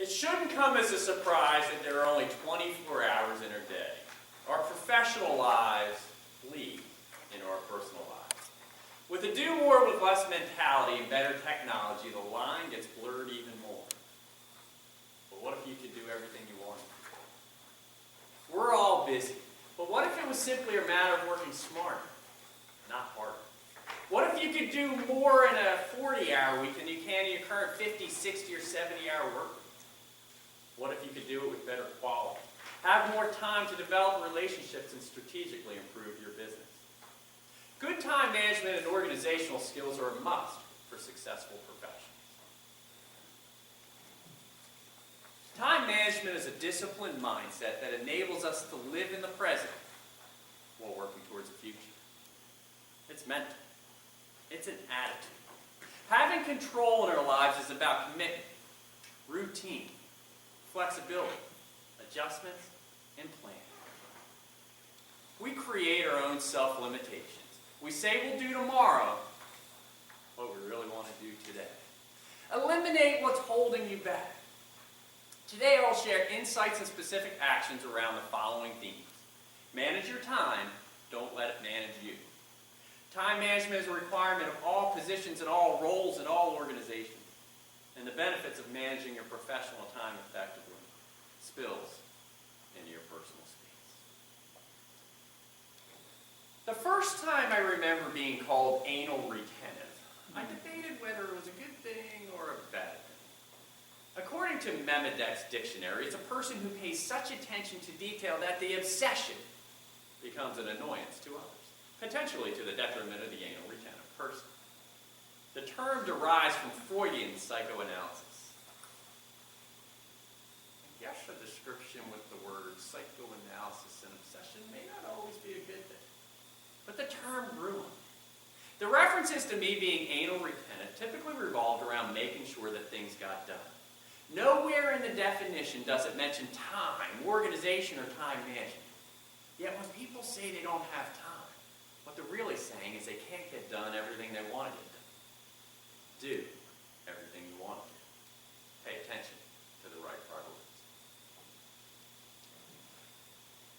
It shouldn't come as a surprise that there are only 24 hours in a day. Our professional lives bleed into our personal lives. With a do more with less mentality and better technology, the line gets blurred even more. But what if you could do everything you wanted? We're all busy. But what if it was simply a matter of working smarter, not harder? What if you could do more in a 40-hour week than you can in your current 50, 60, or 70-hour work week? What if you could do it with better quality? Have more time to develop relationships and strategically improve your business. Good time management and organizational skills are a must for successful professionals. Time management is a disciplined mindset that enables us to live in the present while working towards the future. It's mental. It's an attitude. Having control in our lives is about commitment, routine, flexibility, adjustments, and planning. We create our own self-limitations. We say we'll do tomorrow what we really want to do today. Eliminate what's holding you back. Today I'll share insights and specific actions around the following themes. Manage your time, don't let it manage you. Time management is a requirement of all positions and all roles in all organizations. And the benefits of managing your professional time effectively spills into your personal space. The first time I remember being called anal retentive, I debated whether it was a good thing or a bad thing. According to Memedek's dictionary, it's a person who pays such attention to detail that the obsession becomes an annoyance to others, potentially to the detriment of the anal retentive person. The term derives from Freudian psychoanalysis. I guess a description with the words psychoanalysis and obsession may not always be a good thing, but the term grew on me. The references to me being anal retentive typically revolved around making sure that things got done. Nowhere in the definition does it mention time, organization, or time management. Yet when people say they don't have time, what they're really saying is they can't get done everything they want to get done. Do everything you want to do. Pay attention to the right priorities.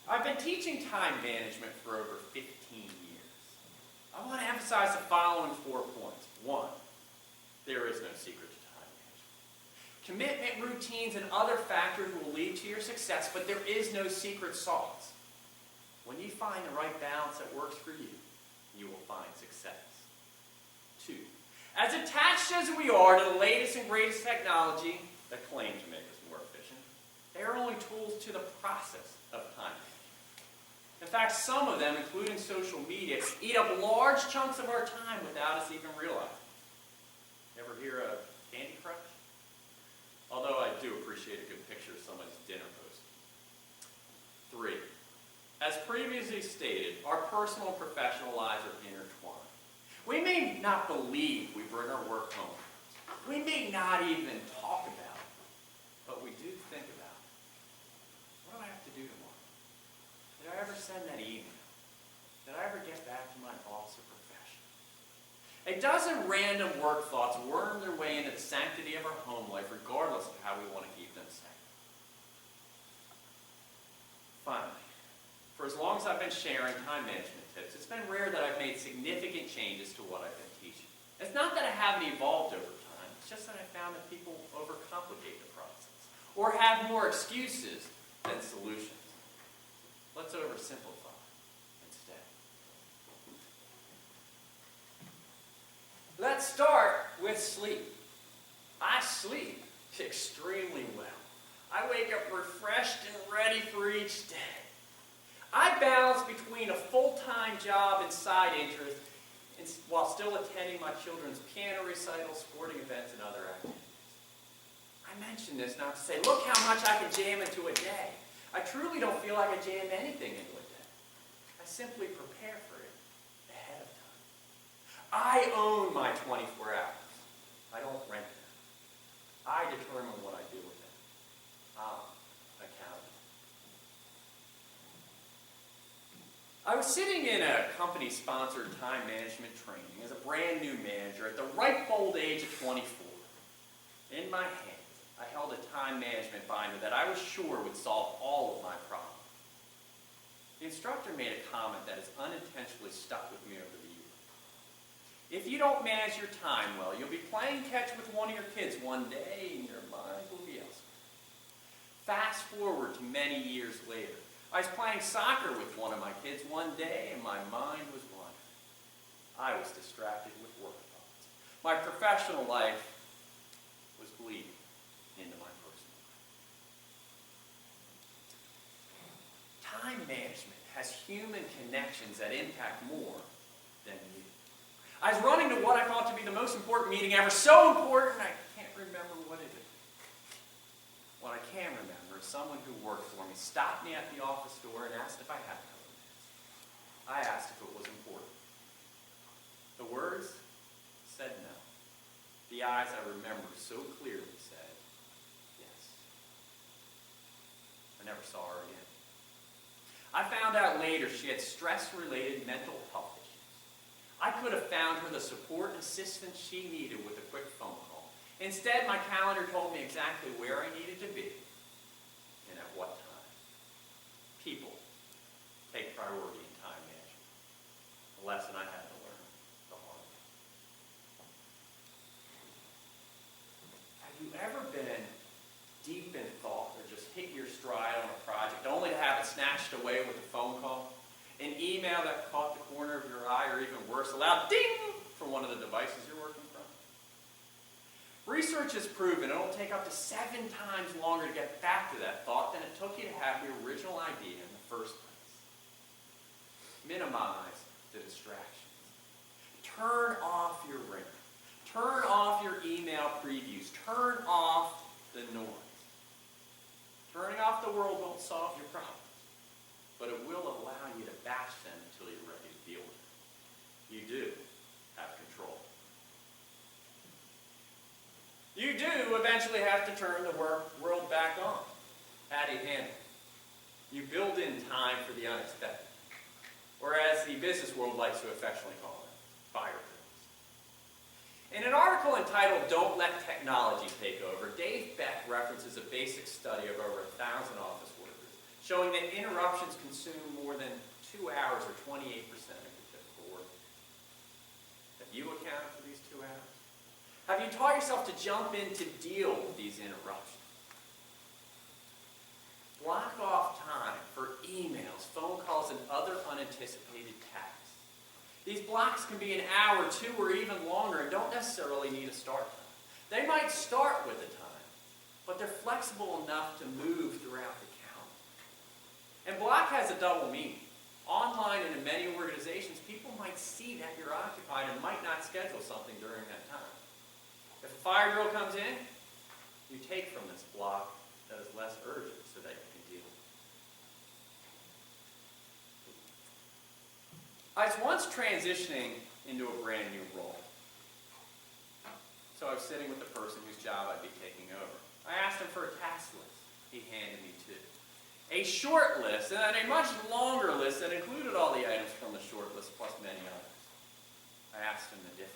I've been teaching time management for over 15 years. I want to emphasize the following 4 points. 1, there is no secret to time management. Commitment, routines, and other factors will lead to your success, but there is no secret sauce. When you find the right balance that works for you, you will find success. 2, as attached as we are to the latest and greatest technology that claim to make us more efficient, they are only tools to the process of time management. In fact, some of them, including social media, eat up large chunks of our time without us even realizing. Ever hear of Candy Crush? Although I do appreciate a good picture of somebody's dinner post. 3, as previously stated, our personal and professional lives are intertwined. We may not believe we bring our work home. We may not even talk about it, but we do think about it. What do I have to do tomorrow? Did I ever send that email? Did I ever get back to my boss or profession? A dozen random work thoughts worm their way into the sanctity of our home life, regardless of how we want to keep them safe. Finally, for as long as I've been sharing time management tips, it's been rare that I've made significant changes to what I've been teaching. It's not that I haven't evolved over time, it's just that I found that people overcomplicate the process or have more excuses than solutions. Let's oversimplify instead. Let's start with sleep. I sleep extremely well. I wake up refreshed and ready for each day. I balance between a full-time job and side interests while still attending my children's piano recitals, sporting events, and other activities. I mention this not to say, look how much I can jam into a day. I truly don't feel like I jam anything into a day. I simply prepare for it ahead of time. I own my 24 hours. I don't rent them. I determine what I do with them. I'm accountable. I was sitting in a company-sponsored time management training as a brand new manager at the ripe old age of 24. In my hands, I held assembled a time management binder that I was sure would solve all of my problems. The instructor made a comment that has unintentionally stuck with me over the years. If you don't manage your time well, you'll be playing catch with one of your kids one day and your mind will be elsewhere. Fast forward to many years later. I was playing soccer with one of my kids one day and my mind was wandering. I was distracted with work thoughts. My professional life was bleeding into my personal life. Time management has human connections that impact more than you. I was running to what I thought to be the most important meeting ever, so important I can't remember what it is. What I can remember is someone who worked for me stopped me at the office door and asked if I had a couple of minutes. I asked if it was important. The words said no. The eyes I remember so clearly said yes. I never saw her again. I found out later she had stress-related mental health issues. I could have found her the support and assistance she needed with a quick phone call. Instead, my calendar told me exactly where I needed to be and at what time. People take priority in time management. A lesson I had to learn the hard way. Have you ever been deep in thought or just hit your stride on a project only to have it snatched away with a phone call, an email that caught the corner of your eye, or even worse, a loud ding from one of the devices you're working from? Research has proven it'll take up to 7 times longer to get back to that thought than it took you to have the original idea in the first place. Minimize the distractions. Turn off your ringer. Turn off your email previews. Turn off the noise. Turning off the world won't solve your problems, but it will allow you to batch them until you're ready to deal with them. You do have control. You do eventually have to turn the world back on. How do you handle it? You build in time for the unexpected, or as the business world likes to affectionately call it, fire drills. In an article entitled "Don't Let Technology Take Over," Dave Beck references a basic study of over 1,000 office workers, showing that interruptions consume more than 2 hours or 28% of your typical work. Have you accounted for these 2 hours? Have you taught yourself to jump in to deal with these interruptions? Block off time for emails, phone calls, and other unanticipated tasks. These blocks can be an hour, 2, or even longer, and don't necessarily need a start time. They might start with a time, but they're flexible enough to move throughout the calendar. And block has a double meaning. Online and in many organizations, people might see that you're occupied and might not schedule something during that time. If a fire drill comes in, you take from this block that is less urgent so that you can deal with it. I was once transitioning into a brand new role. So I was sitting with the person whose job I'd be taking over. I asked him for a task list. He handed me 2. A short list and then a much longer list that included all the items from the short list plus many others. I asked him the difference.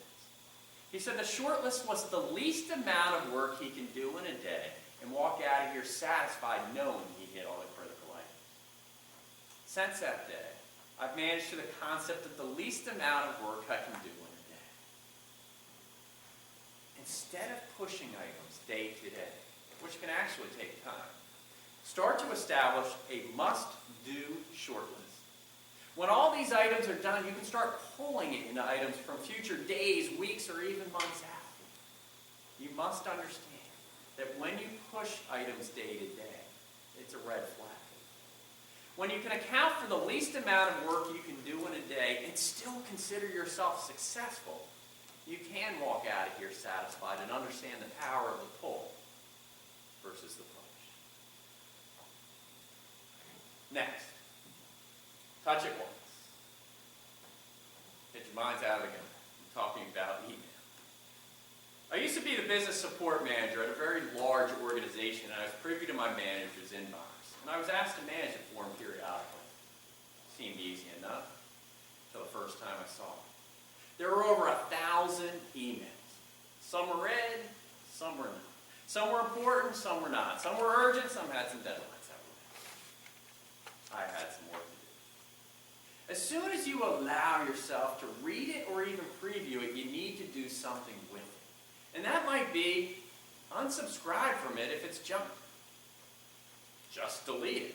He said the short list was the least amount of work he can do in a day and walk out of here satisfied knowing he hit all the critical items. Since that day, I've managed to the concept of the least amount of work I can do in a day. Instead of pushing items day to day, which can actually take time, start to establish a must-do short list. When all these items are done, you can start pulling it into items from future days, weeks, or even months after. You must understand that when you push items day to day, it's a red flag. When you can account for the least amount of work you can do in a day and still consider yourself successful, you can walk out of here satisfied and understand the power of the pull versus the push. Next, touch it once. Get your minds out of the gun. I'm talking about email. I used to be the business support manager at a very large organization, and I was privy to my manager's inbox. And I was asked to manage it for him periodically. Seemed easy enough until the first time I saw it. There were over 1,000 emails. Some were read, some were not. Some were important, some were not. Some were urgent, some had some deadlines that were. I had some work to do. As soon as you allow yourself to read it or even preview it, you need to do something with it. And that might be unsubscribe from it if it's junk. Just delete it.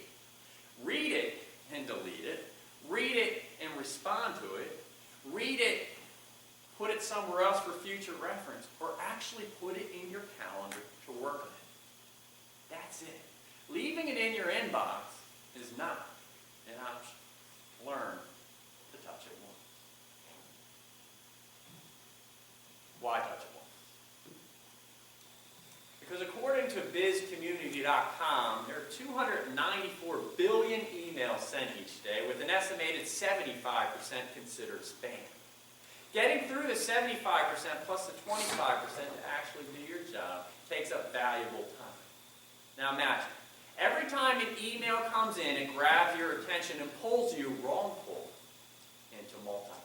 Read it and delete it. Read it and respond to it. Read it, put it somewhere else for future reference, or actually put it in your calendar to work on it. That's it. Leaving it in your inbox is not an option. Learn to touch it once. Why touch it once? Because according to bizcommunity.com, there are 294 billion emails sent each day, with an estimated 75% considered spam. Getting through the 75% plus the 25% to actually do your job takes up valuable time. Now imagine, every time an email comes in, it grabs your attention and pulls you wrongful into multitasking.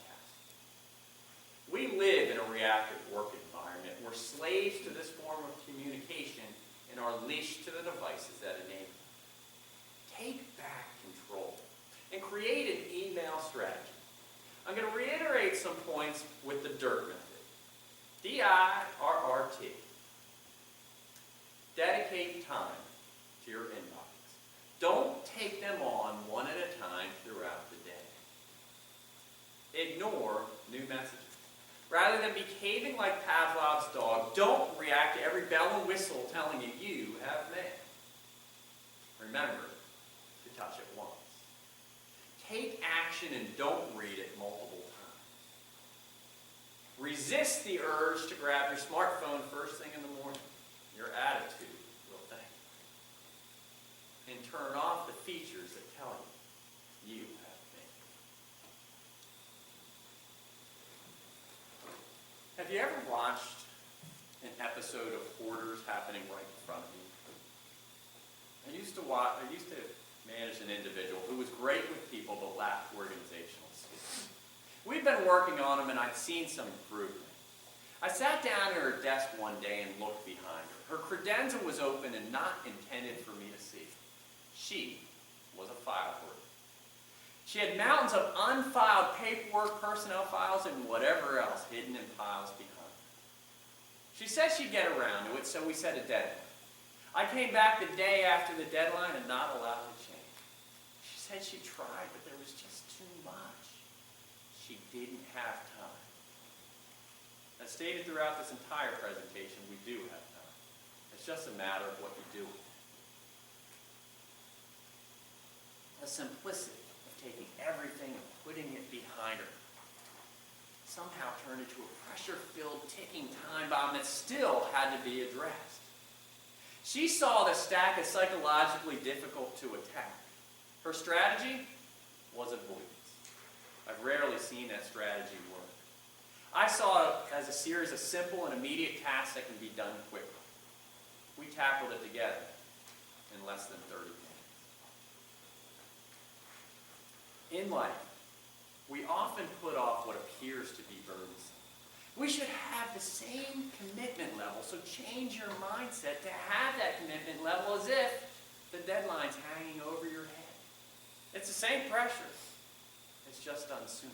We live in a reactive work environment. We're slaves to this form of communication and are leashed to the devices that enable it. Take back control and create an email strategy. I'm going to reiterate some points with the DIRT method. D-I-R-R-T. Dedicate time to your inbox. Don't take them on one at a time throughout the day. Ignore new messages. Rather than behaving like Pavlov's dog, don't react to every bell and whistle telling you you have mail. Remember to touch it once. Take action and don't read it multiple times. Resist the urge to grab your smartphone first thing in the morning. Your attitude will thank you. And turn off the features that tell you you have mail. Have you ever watched an episode of Hoarders happening right in front of you? I used to manage an individual who was great with people but lacked organizational skills. We'd been working on him and I'd seen some improvement. I sat down at her desk one day and looked behind her. Her credenza was open and not intended for me to see. She was a file hoarder. She had mountains of unfiled paperwork, personnel files, and whatever else hidden in piles behind her. She said she'd get around to it, so we set a deadline. I came back the day after the deadline and not allowed to change. She said she tried, but there was just too much. She didn't have time. As stated throughout this entire presentation, we do have time. It's just a matter of what you do with it. The simplicity of taking everything and putting it behind her somehow turned into a pressure-filled ticking time bomb that still had to be addressed. She saw the stack as psychologically difficult to attack. Her strategy was avoidance. I've rarely seen that strategy work. I saw it as a series of simple and immediate tasks that can be done quickly. We tackled it together in less than 30 minutes. In life, we often put off what appears to be burdensome. We should have the same commitment level, so change your mindset to have that commitment level as if the deadline's hanging over your head. It's the same pressure. It's just done sooner.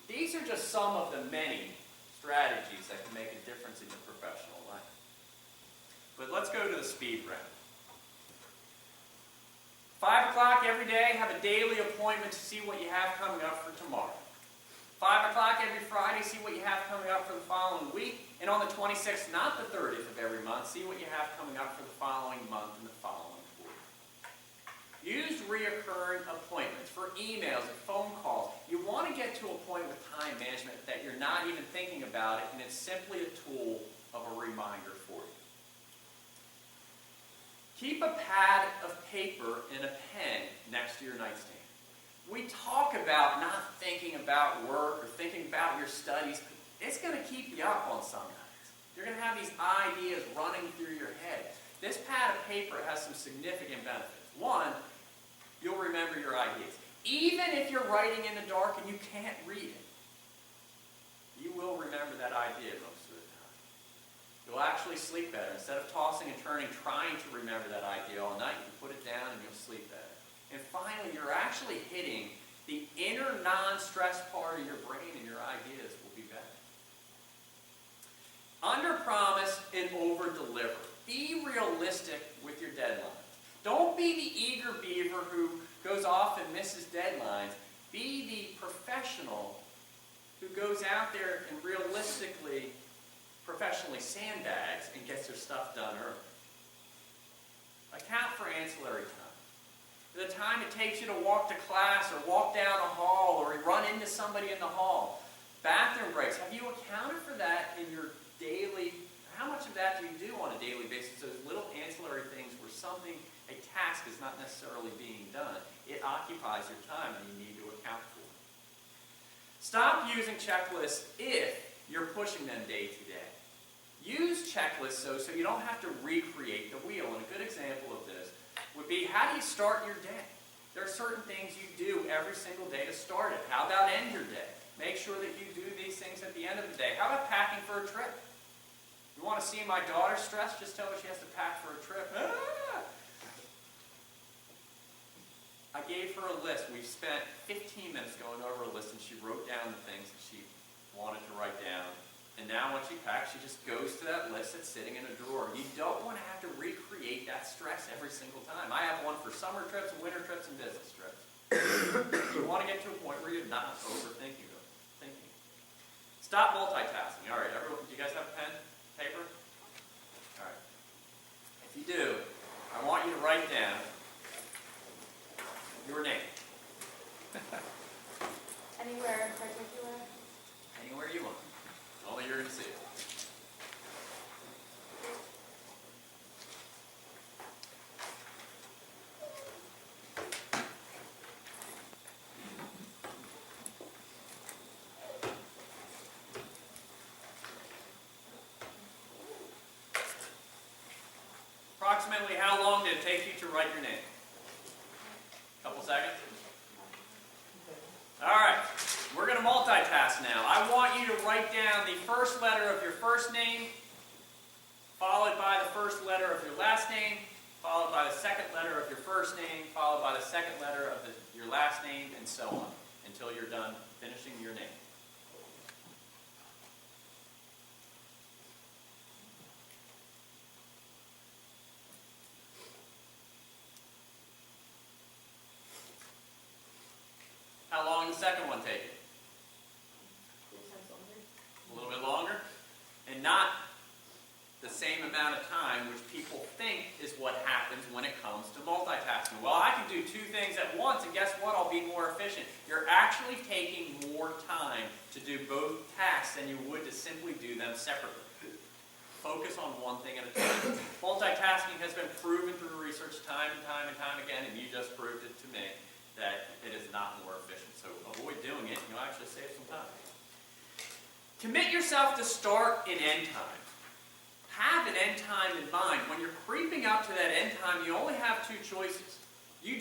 These are just some of the many strategies that can make a difference in your professional life. But let's go to the speed round. 5 o'clock every day, have a daily appointment to see what you have coming up for tomorrow. 5 o'clock every Friday, see what you have coming up for the following week. And on the 26th, not the 30th of every month, see what you have coming up for the following month and the following quarter. Use reoccurring appointments for emails and phone calls. You want to get to a point with time management that you're not even thinking about it, and it's simply a tool of a reminder for you. Keep a pad of paper and a pen next to your nightstand. We talk about not thinking about work or thinking about your studies. It's going to keep you up on some nights. You're going to have these ideas running through your head. This pad of paper has some significant benefits. One, you'll remember your ideas. Even if you're writing in the dark and you can't read it, you will remember that idea most of the time. You'll actually sleep better. Instead of tossing and turning, trying to remember that idea all night, you put it down and you'll sleep better. And finally, you're actually hitting the inner non-stress part of your brain, and your ideas will be better. Under-promise and over-deliver. Be realistic with your deadlines. Don't be the eager beaver who goes off and misses deadlines. Be the professional who goes out there and professionally sandbags and gets their stuff done early. Account for ancillary time. The time it takes you to walk to class or walk down a hall or run into somebody in the hall. Bathroom breaks. Have you accounted for that in your daily? How much of that do you do on a daily basis? Those little ancillary things where a task is not necessarily being done. It occupies your time and you need to account for it. Stop using checklists if you're pushing them day to day. Use checklists so you don't have to recreate the wheel. And a good example of this would be, how do you start your day? There are certain things you do every single day to start it. How about end your day? Make sure that you do these things at the end of the day. How about packing for a trip? You want to see my daughter stressed? Just tell her she has to pack for a trip. I gave her a list. We spent 15 minutes going over a list, and she wrote down the things that she wanted to write down. And now when she packs, she just goes to that list that's sitting in a drawer. You don't want to have to recreate that stress every single time. I have one for summer trips, winter trips, and business trips. You want to get to a point where you're not overthinking it. Stop multitasking. All right, everyone, do you guys have a pen, paper? All right. If you do, I want you to write down your name. Anywhere in particular? Anywhere you want. Only you're going to see it. Approximately how long did it take you to write your name? A couple seconds? All right, we're going to multitask now. I want you to write down the first letter of your first name, followed by the first letter of your last name, followed by the second letter of your first name, followed by the second letter of your last name, and so on, until you're done finishing your name. How long did the second one take you? A little bit longer. And not the same amount of time, which people think is what happens when it comes to multitasking. Well, I can do two things at once, and guess what? I'll be more efficient. You're actually taking more time to do both tasks than you would to simply do them separately. Focus on one thing at a time. Multitasking has been proven through research time and time and time again, and you just proved it to me, that it is not more efficient. So avoid doing it, and you'll actually save some time. Commit yourself to start and end time. Have an end time in mind. When you're creeping up to that end time, you only have two choices. You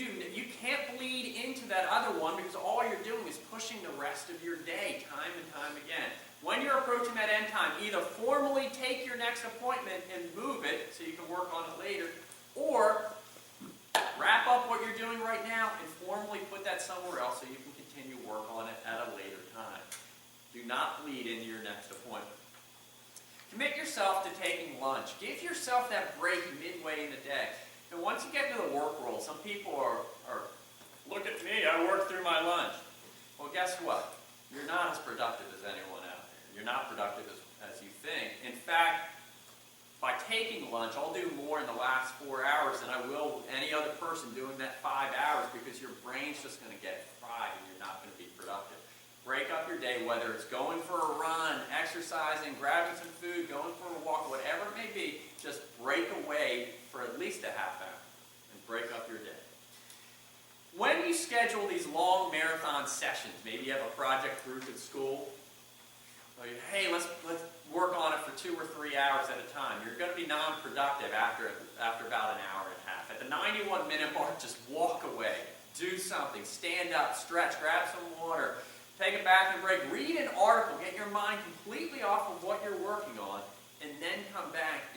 can't bleed into that other one, because all you're doing is pushing the rest of your day time and time again. When you're approaching that end time, either formally take your next appointment and move it so you can work on it later, or wrap up what you're doing right now and formally put that somewhere else so you can continue work on it at a later time. Do not bleed into your next appointment. Commit yourself to taking lunch. Give yourself that break midway in the day. And once you get into the work world, some people are look at me, I worked through my lunch. Well, guess what? You're not as productive as anyone out there. You're not productive as you think. In fact, by taking lunch, I'll do more in the last 4 hours than I will any other person doing that 5 hours, because your brain's just going to get fried and you're not going to be productive. Break up your day, whether it's going for a run, exercising, grabbing some food, going for a walk, whatever it may be, just break away for at least a half hour and break up your day. When you schedule these long marathon sessions, maybe you have a project group at school, hey, let's work on it for 2 or 3 hours at a time. You're going to be non-productive after about an hour and a half. At the 91-minute mark, just walk away. Do something. Stand up, stretch, grab some water, take a bathroom break, read an article, get your mind completely off of what you're working on, and then come back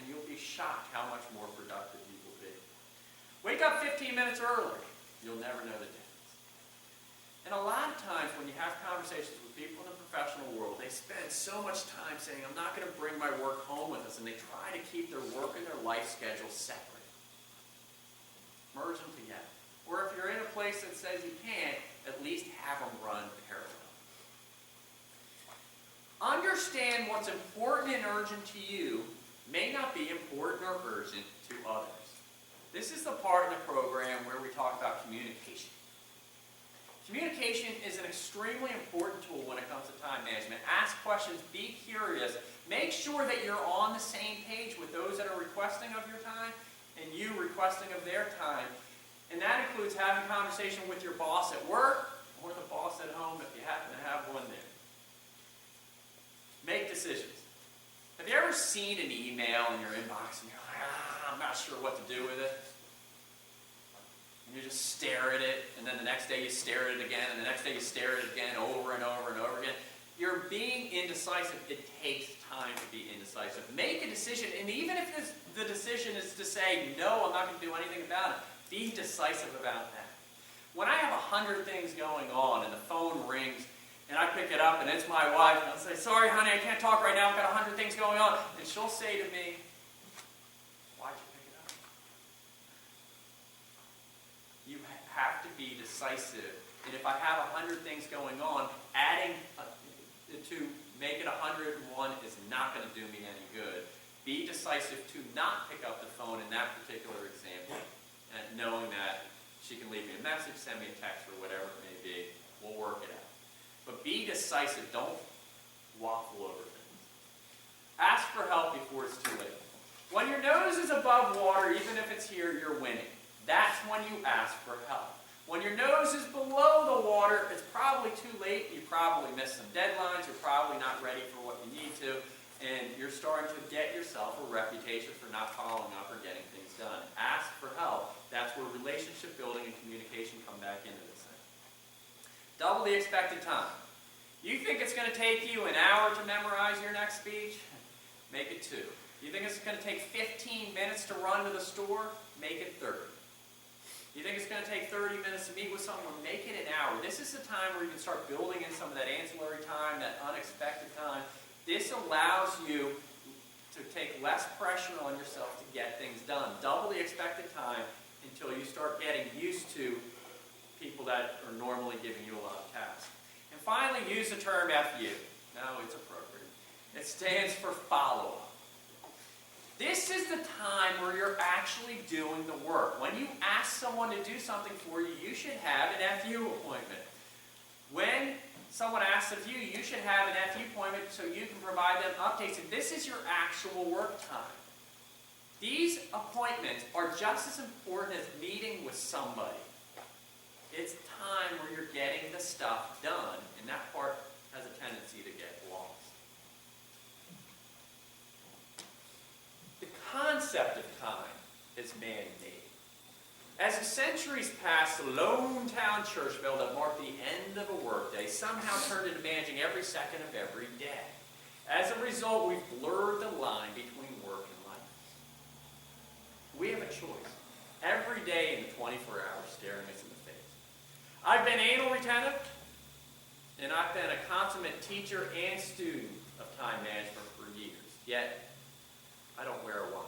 15 minutes early. You'll never know the difference. And a lot of times when you have conversations with people in the professional world, they spend so much time saying, I'm not going to bring my work home with us, and they try to keep their work and their life schedule separate. Merge them together. Or if you're in a place that says you can't, at least have them run parallel. Understand what's important and urgent to you may not be important or urgent to others. This is the part in the program where we talk about communication. Communication is an extremely important tool when it comes to time management. Ask questions, be curious, make sure that you're on the same page with those that are requesting of your time and you requesting of their time. And that includes having conversation with your boss at work or the boss at home if you happen to have one there. Make decisions. Have you ever seen an email in your inbox and you're like, I'm not sure what to do with it? And you just stare at it, and then the next day you stare at it again, and the next day you stare at it again over and over and over again. You're being indecisive. It takes time to be indecisive. Make a decision, and even if the decision is to say, no, I'm not going to do anything about it, be decisive about that. When I have 100 things going on and the phone rings, and I pick it up, and it's my wife, and I'll say, sorry, honey, I can't talk right now. I've got 100 things going on. And she'll say to me, why'd you pick it up? You have to be decisive. And if I have 100 things going on, adding to make it 101 is not going to do me any good. Be decisive to not pick up the phone in that particular example, and knowing that she can leave me a message, send me a text, or whatever it may be. We'll work it out. But be decisive. Don't waffle over things. Ask for help before it's too late. When your nose is above water, even if it's here, you're winning. That's when you ask for help. When your nose is below the water, it's probably too late. You probably missed some deadlines. You're probably not ready for what you need to. And you're starting to get yourself a reputation for not following up or getting things done. Ask for help. That's where relationship building and communication come back into this thing. Double the expected time. You think it's going to take you an hour to memorize your next speech? Make it 2. You think it's going to take 15 minutes to run to the store? Make it 30. You think it's going to take 30 minutes to meet with someone? Make it an hour. This is the time where you can start building in some of that ancillary time, that unexpected time. This allows you to take less pressure on yourself to get things done. Double the expected time until you start getting used to people that are normally giving you a lot of tasks. And finally, use the term FU. No, it's appropriate. It stands for follow-up. This is the time where you're actually doing the work. When you ask someone to do something for you, you should have an FU appointment. When someone asks of you, you should have an FU appointment so you can provide them updates. And this is your actual work time. These appointments are just as important as meeting with somebody. It's time where you're getting the stuff done, and that part has a tendency to get lost. The concept of time is man-made. As the centuries passed, the lone town church bell that marked the end of a workday somehow turned into managing every second of every day. As a result, we've blurred the line between work and life. We have a choice every day in the 24 hours staring us in the face. I've been anal retentive, and I've been a consummate teacher and student of time management for years. Yet, I don't wear a watch.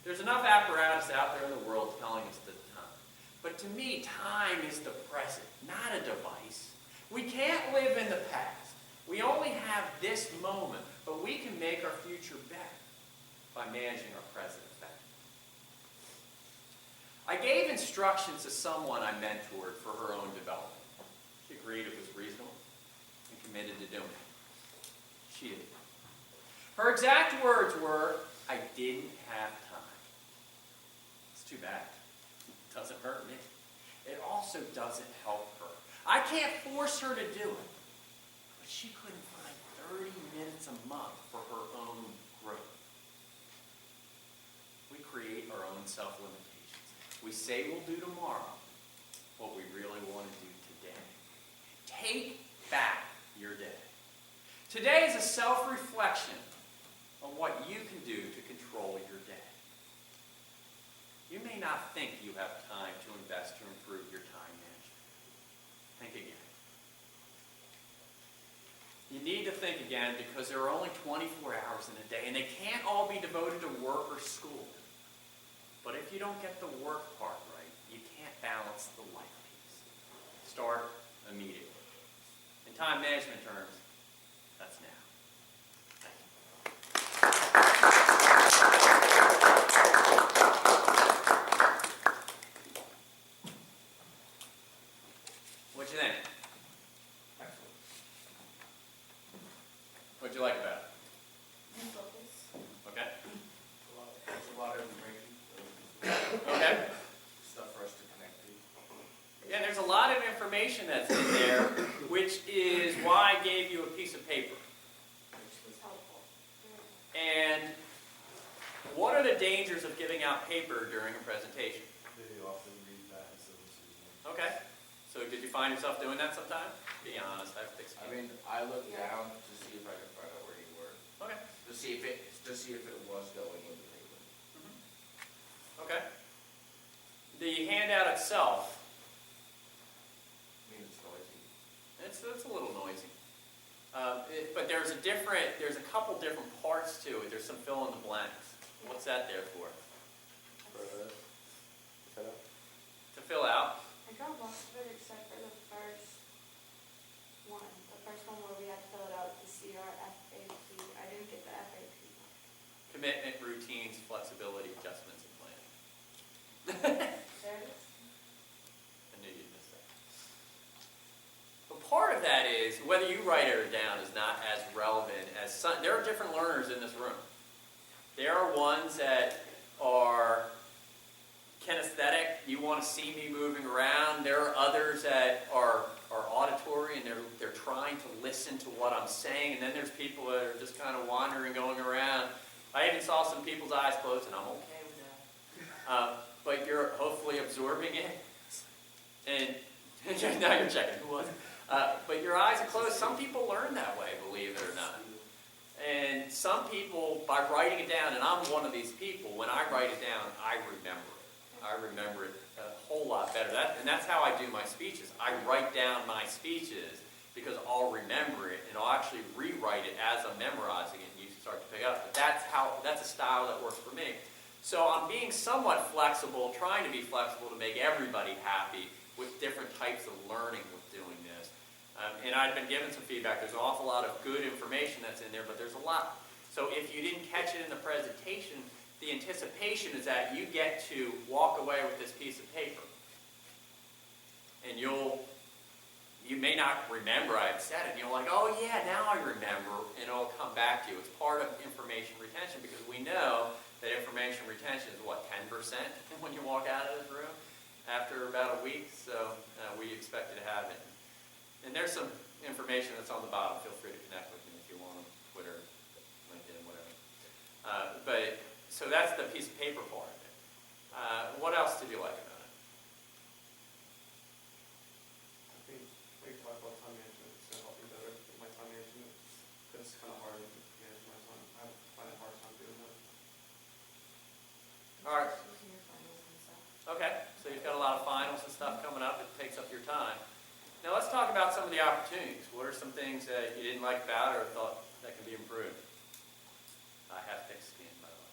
There's enough apparatus out there in the world telling us the time. But to me, time is the present, not a device. We can't live in the past. We only have this moment, but we can make our future better by managing our present effectively. I gave instructions to someone I mentored for her own development. She agreed it was reasonable and committed to doing it. She did. Her exact words were, I didn't have time. It's too bad. It doesn't hurt me. It also doesn't help her. I can't force her to do it. But she couldn't find 30 minutes a month for her own growth. We create our own self-limitations. We say we'll do tomorrow what we really want to do today. Take back your day. Today is a self-reflection on what you can do to control your day. you may not think you have time to invest to improve your time management. Think again. You need to think again because there are only 24 hours in a day, and they can't all be devoted to work or school. But if you don't get the work part right, you can't balance the life piece. Start immediately. In time management terms, that's now. Thank you. What'd you think? Excellent. What'd you like about it? Focus. Okay. There's a lot of information. Okay. Stuff for us to connect to. Yeah, there's a lot of information that's in there, which is why I gave you a piece of paper. Which was helpful. And what are the dangers of giving out paper during a presentation? They often read that instead of listening. Okay. So did you find yourself doing that sometime? Be honest, I've fixed I it. mean, I looked down to see if I could find out where you were, Okay. to see if it was going in the paper. Okay. The handout itself, I mean, it's noisy. it's a little noisy. But there's a couple different parts to it. There's some fill in the blanks. What's that there for? To fill out. I got most of it except for the first one. The first one where we had to fill it out, the CRFAP. I didn't get the FAP. Commitment, routines, flexibility, adjustments, and planning. There it is. I knew you'd miss that. But part of that is, whether you write it down is not as relevant as some. There are different learners in this room. There are ones that are kinesthetic. You want to see me moving around. There are others that are auditory and they're trying to listen to what I'm saying. And then there's people that are just kind of wandering, going around. I even saw some people's eyes closed, and I'm okay with that. But you're hopefully absorbing it. And now you're checking who was it. But your eyes are closed. Some people learn that way, believe it or not. And some people, by writing it down, and I'm one of these people, when I write it down, I remember it. I remember it a whole lot better. And that's how I do my speeches. I write down my speeches because I'll remember it, and I'll actually rewrite it as I'm memorizing it, and you start to pick up. But that's a style that works for me. So I'm being somewhat flexible, trying to be flexible to make everybody happy with different types of learning with doing this. And I've been given some feedback. There's an awful lot of good information that's in there, but there's a lot. So if you didn't catch it in the presentation, the anticipation is that you get to walk away with this piece of paper. And you may not remember I had said it. And you're like, oh yeah, now I remember. And it'll come back to you. It's part of information retention because we know that information retention is, 10% when you walk out of this room after about a week. So we expect you to have it. And there's some information that's on the bottom. Feel free to connect with me if you want on Twitter, LinkedIn, whatever. So that's the piece of paper part of it. What else did you like about it? I think we talked about time management. It's going to help me better with my time management. Because it's kind of hard to manage my time. I find it hard time doing that. All right. Using your finals and stuff. Okay. So you've got a lot of finals and stuff coming up. It takes up your time. Now let's talk about some of the opportunities. What are some things that you didn't like about it or thought that can be improved? I have thick skin, by the way.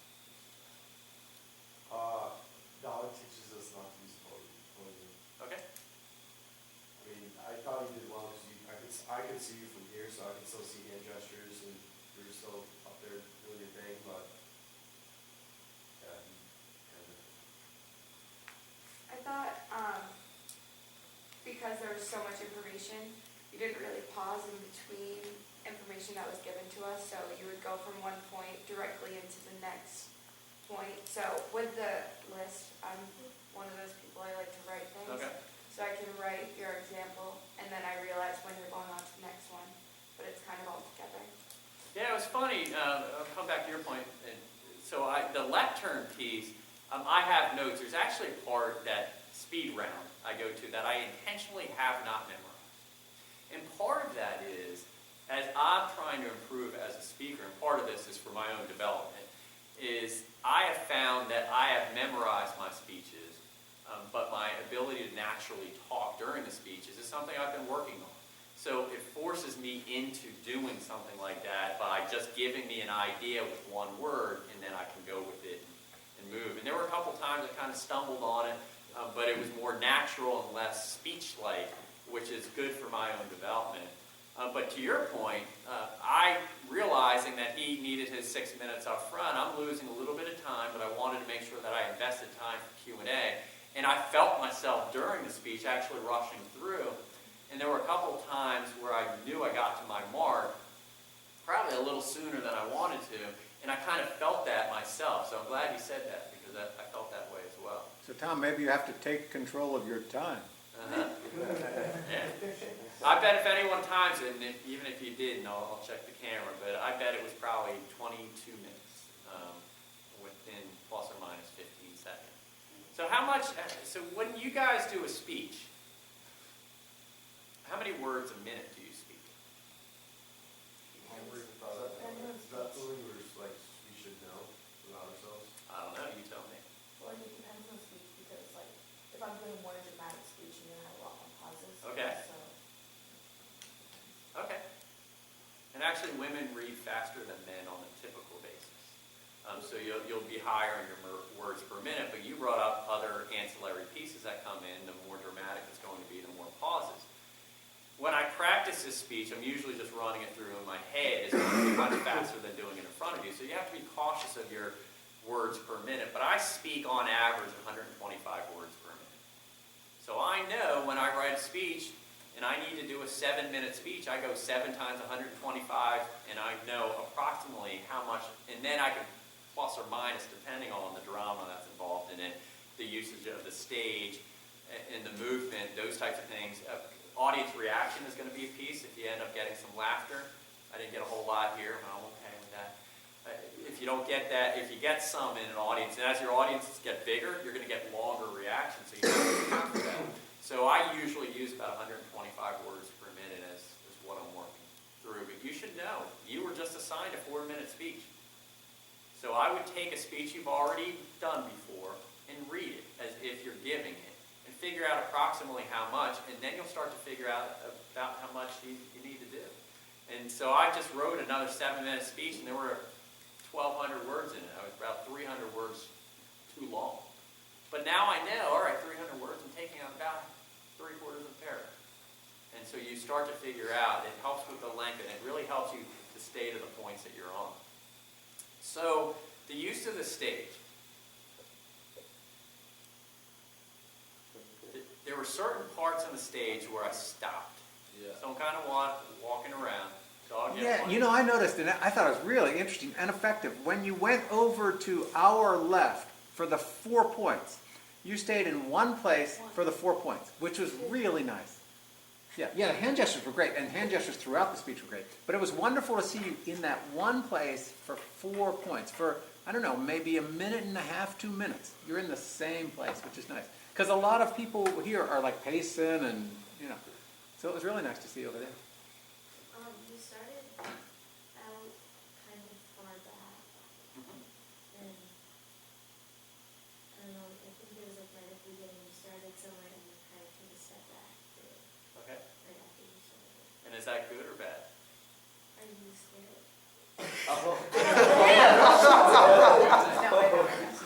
Dowd teaches us not to use podium. Okay. I mean, I thought you did well because I could see you from here, so I could still see hand gestures, and you're still up there doing your thing. But yeah, I thought, because there was so much information, you didn't really pause in between information that was given to us, so you would go from one point directly into the next point. So with the list, I'm one of those people, I like to write things. Okay. So I can write your example, and then I realize when you're going on to the next one, but it's kind of all together. Yeah, it was funny. I'll come back to your point. So the lectern piece, I have notes. There's actually a part, that speed round I go to, that I intentionally have not memorized. And part of that is, as I'm trying to improve as a speaker, and part of this is for my own development, is I have found that I have memorized my speeches. but my ability to naturally talk during the speeches is something I've been working on. So it forces me into doing something like that by just giving me an idea with one word, and then I can go with it and move. And there were a couple times I kind of stumbled on it, but it was more natural and less speech-like, which is good for my own development. But to your point, I, realizing that he needed his 6 minutes up front, I'm losing a little bit of time, but I wanted to make sure that I invested time for Q&A. And I felt myself during the speech actually rushing through. And there were a couple of times where I knew I got to my mark, probably a little sooner than I wanted to, and I kind of felt that myself. So I'm glad you said that, because I felt that way as well. So Tom, maybe you have to take control of your time. Yeah. I bet if anyone times it, and even if you didn't, I'll check the camera, but I bet it was probably 22 minutes, within plus or minus 15 seconds. So so when you guys do a speech, how many words a minute do you speak? Is that something we should know about ourselves? I don't know, you tell me. Well, it depends on the speech, because like, if I'm doing more dramatic speech, you're gonna have a lot more pauses. Okay. So, Okay. And actually, women read faster than men on a typical basis. So you'll be higher in your words per minute, but you brought up other ancillary pieces that come in. The more dramatic it's going to be, the more pauses. When I practice this speech, I'm usually just running it through in my head. It's going to be much faster than doing it in front of you. So you have to be cautious of your words per minute. But I speak on average 125 words per minute. So I know when I write a speech, and I need to do a 7-minute speech, I go 7 times 125, and I know approximately how much, and then I can plus or minus, depending on the drama that's involved in it, the usage of the stage, and the movement, those types of things. Audience reaction is going to be a piece. If you end up getting some laughter, I didn't get a whole lot here, but I'm okay with that. If you don't get that, if you get some in an audience, and as your audiences get bigger, you're going to get longer reactions, so you have to account for that. So I usually use about 125 words per minute as what I'm working through. But you should know, you were just assigned a 4-minute speech. So I would take a speech you've already done before and read it as if you're giving it, and figure out approximately how much, and then you'll start to figure out about how much you need to do. And so I just wrote another 7-minute speech, and there were 1,200 words in it. I was about 300 words too long. But now I know, all right, 300 words, I'm taking out about 3/4 of a paragraph. And so you start to figure out, it helps with the length, and it really helps you to stay to the points that you're on. So the use of the stage. There were certain parts on the stage where I stopped. Yeah. So I'm kind of walking around. Yeah, you know, I noticed, and I thought it was really interesting and effective. When you went over to our left for the 4 points, you stayed in one place for the 4 points, which was really nice. Yeah, the hand gestures were great, and hand gestures throughout the speech were great. But it was wonderful to see you in that one place for 4 points. For, I don't know, maybe 1.5 minutes, 2 minutes. You're in the same place, which is nice. Because a lot of people here are like pacing and, you know. So it was really nice to see you over there. you started out kind of far back, and I don't know, I think it was like right at the beginning, you started somewhere and you kind of took a step back Okay. right after you started. And is that good or bad? Are you scared? Oh.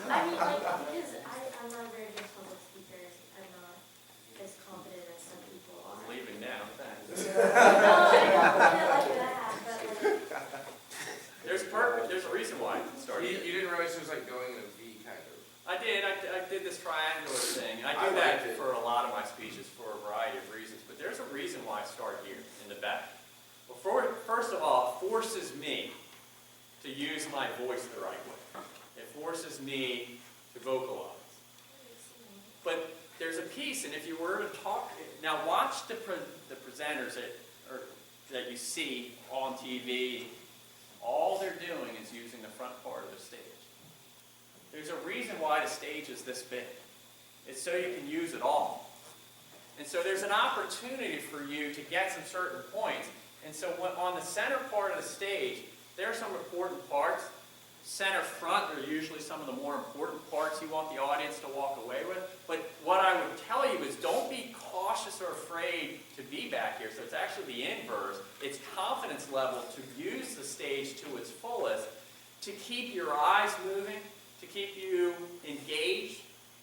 I mean, like, because I'm not a very good public speaker, I'm not as confident as some people are. I'm leaving now. Thanks. No, I don't mean it like that, but like, There's a reason why I started. You didn't realize it was like going in a V kind of. I did. I did this triangular thing, and I do I that liked it. for a lot of my speeches for a variety of reasons. But there's a reason why I start here in the back. Well, first of all, it forces me to use my voice the right way. It forces me to vocalize. But there's a piece, and if you were to talk, now watch the presenters that you see on TV. All they're doing is using the front part of the stage. There's a reason why the stage is this big. It's so you can use it all. And so there's an opportunity for you to get some certain points. And so on the center part of the stage, there are some important parts. center front are usually some of the more important parts you want the audience to walk away with. But what I would tell you is don't be cautious or afraid to be back here. So it's actually the inverse. It's confidence level to use the stage to its fullest, to keep your eyes moving, to keep you engaged,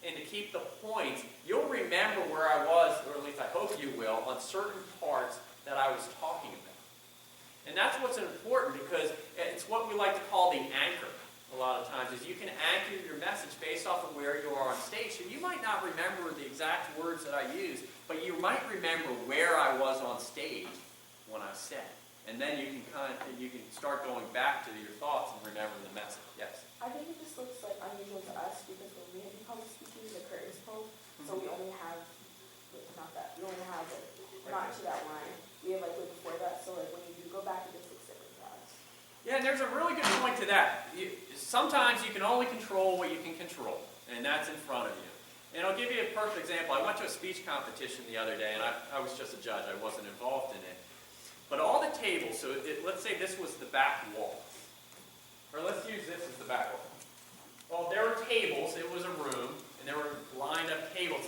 and to keep the points. You'll remember where I was, or at least I hope you will, on certain parts that I was talking about. And that's what's important, because it's what we like to call the anchor a lot of times, is you can anchor your message based off of where you are on stage. So you might not remember the exact words that I used, but you might remember where I was on stage when I said. And then you can start going back to your thoughts and remember the message. Yes? I think it just looks like unusual to us because when we do public speaking, the curtains pulled, so we only have, not to that line. We have like way before that, so like when you do go back, it just looks different to us. Yeah, and there's a really good point to that. Sometimes you can only control what you can control, and that's in front of you. And I'll give you a perfect example. I went to a speech competition the other day, and I was just a judge. I wasn't involved in it. But all the tables, so let's say this was the back wall. Or let's use this as the back wall. Well, there were tables. It was a room, and there were lined up tables.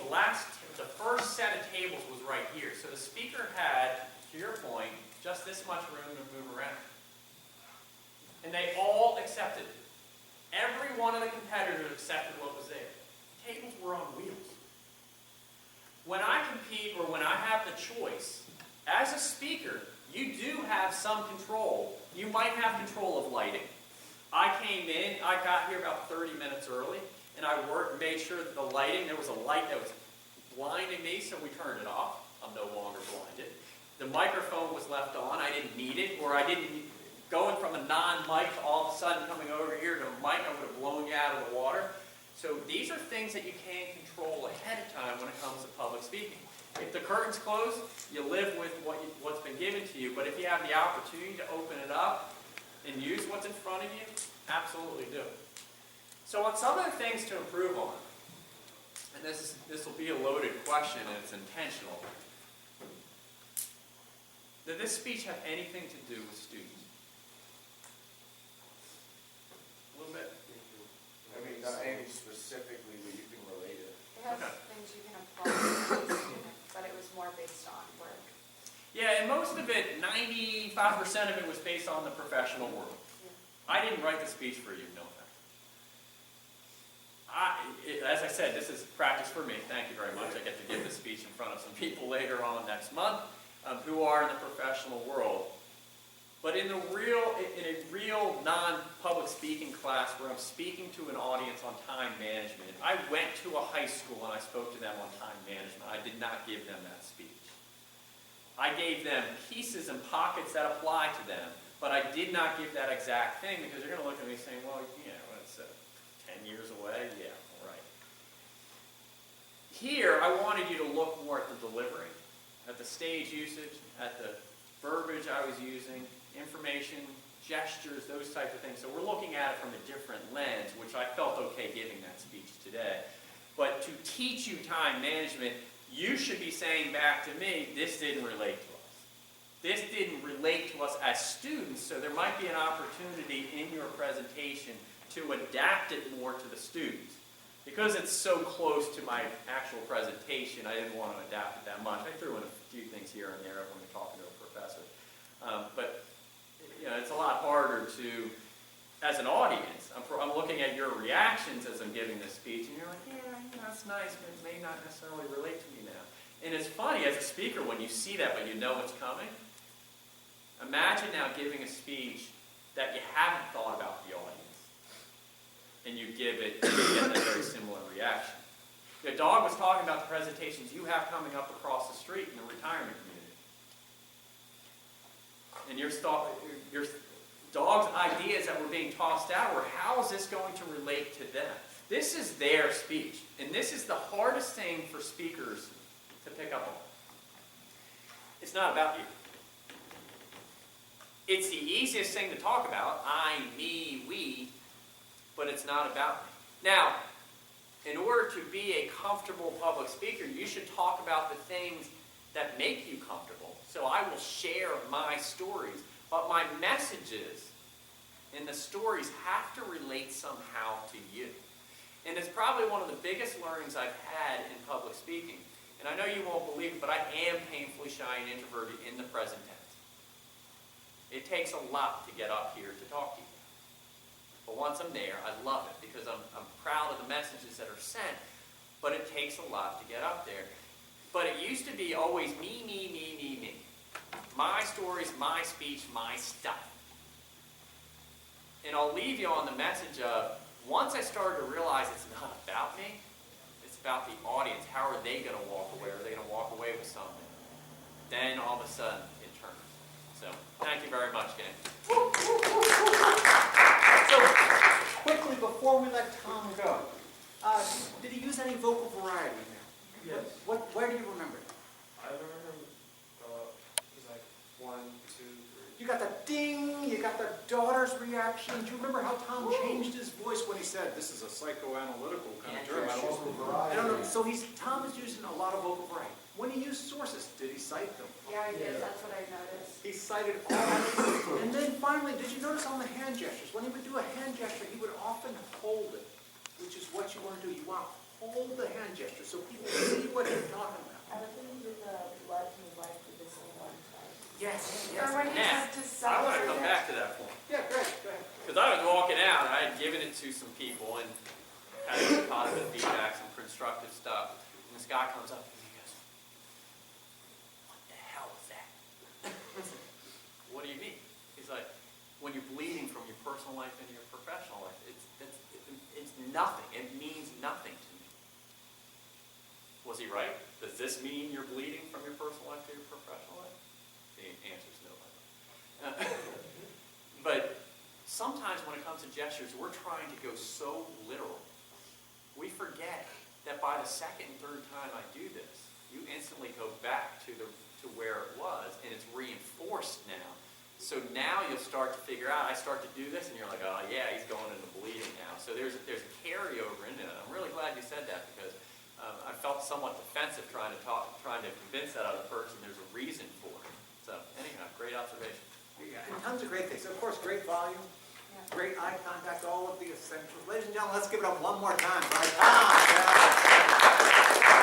The first set of tables was right here. So the speaker had, to your point, just this much room to move around. And they all accepted it. Every one of the competitors accepted what was there. Tables were on wheels. When I compete, or when I have the choice, as a speaker, you do have some control. You might have control of lighting. I came in, I got here about 30 minutes early, and I made sure that the lighting, there was a light that was blinding me, so we turned it off. I'm no longer blinded. The microphone was left on. I didn't need it, or I didn't, going from a non-mic to all of a sudden coming over here to a mic, I would have blown you out of the water. So these are things that you can control ahead of time when it comes to public speaking. If the curtain's closed, you live with what's been given to you, but if you have the opportunity to open it up and use what's in front of you, absolutely do. So on some of the things to improve on, and this will be a loaded question and it's intentional, did this speech have anything to do with students? A little bit? I mean, not any specifically, but you can relate it. It has Okay. things you can apply to the student, but it was more based on work. Yeah, and most of it, 95% of it was based on the professional world. I didn't write the speech for you, no offense. As I said, this is practice for me. Thank you very much. I get to give this speech in front of some people later on next month who are in the professional world. But in a real non-public speaking class where I'm speaking to an audience on time management, I went to a high school and I spoke to them on time management. I did not give them that speech. I gave them pieces and pockets that apply to them, but I did not give that exact thing because they're going to look at me saying, well, you know, it's 10 years away. Yeah, all right. Here, I wanted you to look more at the delivery, at the stage usage, at the verbiage I was using, information, gestures, those types of things. So we're looking at it from a different lens, which I felt okay giving that speech today. But to teach you time management, you should be saying back to me, this didn't relate to us. This didn't relate to us as students, so there might be an opportunity in your presentation to adapt it more to the students. Because it's so close to my actual presentation, I didn't want to adapt it that much. I threw in a few things here and there when we're talking to a professor. But you know, it's a lot harder to, as an audience, I'm looking at your reactions as I'm giving this speech, and you're like, yeah, that's nice, but it may not necessarily relate to me now. And it's funny, as a speaker, when you see that, but you know it's coming, imagine now giving a speech that you haven't thought about the audience. And you give it, and you get that very similar reaction. The dog was talking about the presentations you have coming up across the street in the retirement community. And your dog's ideas that were being tossed out were, how is this going to relate to them? This is their speech. And this is the hardest thing for speakers to pick up on. It's not about you. It's the easiest thing to talk about, I, me, we, but it's not about me. Now, in order to be a comfortable public speaker, you should talk about the things that make you comfortable. So I will share my stories, but my messages And the stories have to relate somehow to you. And it's probably one of the biggest learnings I've had in public speaking. And I know you won't believe it, but I am painfully shy and introverted in the present tense. It takes a lot to get up here to talk to you. But once I'm there, I love it because I'm proud of the messages that are sent, but it takes a lot to get up there. But it used to be always me, me, me, me, me. My stories, my speech, my stuff. And I'll leave you on the message of, once I started to realize it's not about me, it's about the audience. How are they going to walk away? Are they going to walk away with something? Then all of a sudden, it turns. So, thank you very much, gang. So, quickly, before we let Tom go, did he use any vocal variety in there? Yes. Where do you remember? I remember him, it was like 1, 2, 3. You got the ding, you got the daughter's reaction. Do you remember how Tom changed his voice when he said, this is a psychoanalytical kind of term? I don't know. So Tom is using a lot of vocal variety. When he used sources, did he cite them? Yeah, I did, that's what I noticed. He cited all of them. And then finally, did you notice on the hand gestures? When he would do a hand gesture, he would often hold it, which is what you want to do. You want to hold the hand gesture so people see what you're talking about. I don't think he did the blood in his life for this one time. Yes, Or when he Now, said to I want to come celebrate back to that point. Yeah, great, go ahead. Because I was walking out, and I had given it to some people and had some positive feedback, some constructive stuff. And this guy comes up and he goes, what the hell is that? What do you mean? He's like, when you're bleeding from your personal life into your professional life, it's nothing. It means nothing to me. Was he right? Does this mean you're bleeding from your personal life to your professional life? The answer is no. But sometimes when it comes to gestures, we're trying to go so literal. We forget that by the second and third time I do this, you instantly go back to where it was, and it's reinforced now. So now you'll start to figure out, I start to do this, and you're like, oh yeah, he's going into bleeding now. So there's a carryover into it. I'm really glad you said that because I felt somewhat defensive trying to convince that other person there's a reason for it. So anyhow, great observation. Yeah, and tons of great things. Of course, great volume, Yeah. great eye contact, all of the essentials. Ladies and gentlemen, let's give it up one more time for our Tom.